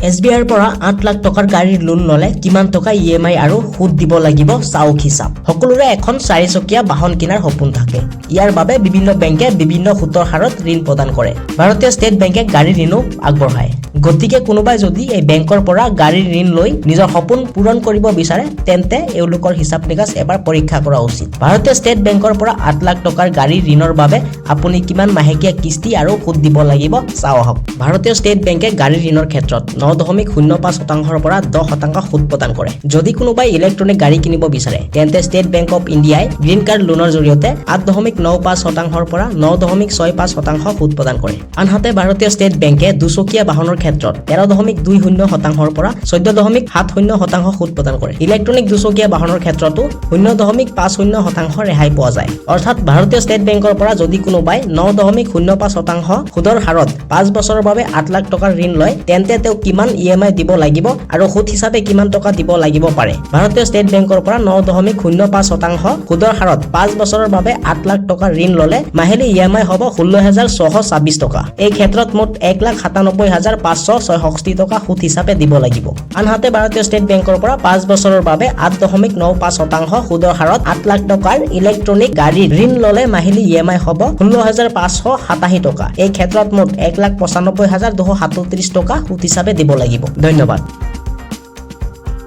SBIৰ পৰা 8 লাখ টকাৰ গাড়ীৰ লোন ললে কিমান টকা EMI আৰু সুদ দিব লাগিব চাওক হিচাপ। সকলোৰে এখন 4 চকীয়া বাহন কিনাৰ সপোন থাকে। ইয়াৰ বাবে বিভিন্ন বেংকে বিভিন্ন সুতৰ হাৰত ঋণ প্ৰদান কৰে। ভাৰতীয় ষ্টেট বেংকে গাড়ীৰ ঋণও আগবঢ়ায়। গতিকে কোনোবাই যদি এই বেংকৰ পৰা গাড়ীৰ ঋণ লৈ নিজৰ সপোন পূৰণ কৰিব বিচাৰে তেন্তে এওঁলোকৰ হিচাপ নিকাচ এবাৰ পৰীক্ষা কৰা উচিত। ভাৰতীয় ষ্টেট বেংকৰ পৰা 8 লাখ টকাৰ গাড়ীৰ ঋণৰ বাবে আপুনি কিমান মাহেকীয়া কিস্তি আৰু সুদ দিব লাগিব চাও আহক। ভাৰতীয় ষ্টেট বেংকে গাড়ীৰ ঋণৰ ক্ষেত্ৰত 9.05% পৰা 10% সুদ প্ৰদান কৰে। যদি কোনোবাই ইলেক্ট্ৰনিক গাড়ী কিনিব বিচাৰে তেন্তে ষ্টেট বেংক অফ ইণ্ডিয়াই গ্ৰীণ কাৰ্ড লোনৰ জৰিয়তে 8.95% পৰা 9.65% সুদ প্ৰদান কৰে। আনহাতে ভাৰতীয় ষ্টেট বেংকে দুচকীয়া বাহনৰ ক্ষেত্ৰত 13.20% পৰা 14.70% সুদ প্ৰদান কৰে। ইলেক্ট্ৰনিক দুচকীয়া বাহনৰ ক্ষেত্ৰতো 0.50% ৰেহাই পোৱা যায়। অৰ্থাৎ ভাৰতীয় ষ্টেট বেংকৰ পৰা যদি কোনোবাই 9.05% সুদৰ হাৰত 5 বছৰৰ বাবে 8 লাখ টকাৰ ঋণ লয় তেন্তে তেওঁ কিমান EMI দিব লাগিব আৰু সুদ হিচাপে কিমান টকা দিব লাগিব পাৰে। ভাৰতীয় ষ্টেট বেংকৰ পৰা 9.05% সুদৰ হাৰত 5 বছৰৰ বাবে 8 লাখ টকাৰ ঋণ ললে মাহিলী EMI হ'ব 16,626 টকা। এই ক্ষেত্ৰত মুঠ 1,97,566 টকা সুদ হিচাপে দিব লাগিব। আনহাতে ভাৰতীয় ষ্টেট বেংকৰ পৰা 5 বছৰৰ বাবে 8.95% সুদৰ হাৰত 8 লাখ টকাৰ ইলেক্ট্ৰনিক গাড়ীৰ ঋণ ললে মাহিলী EMI হ'ব 16,587 টকা। এই ক্ষেত্ৰত মুঠ 1,95,237 টকা সুদ হিচাপে দিব লাগিব। ধন্যবাদ।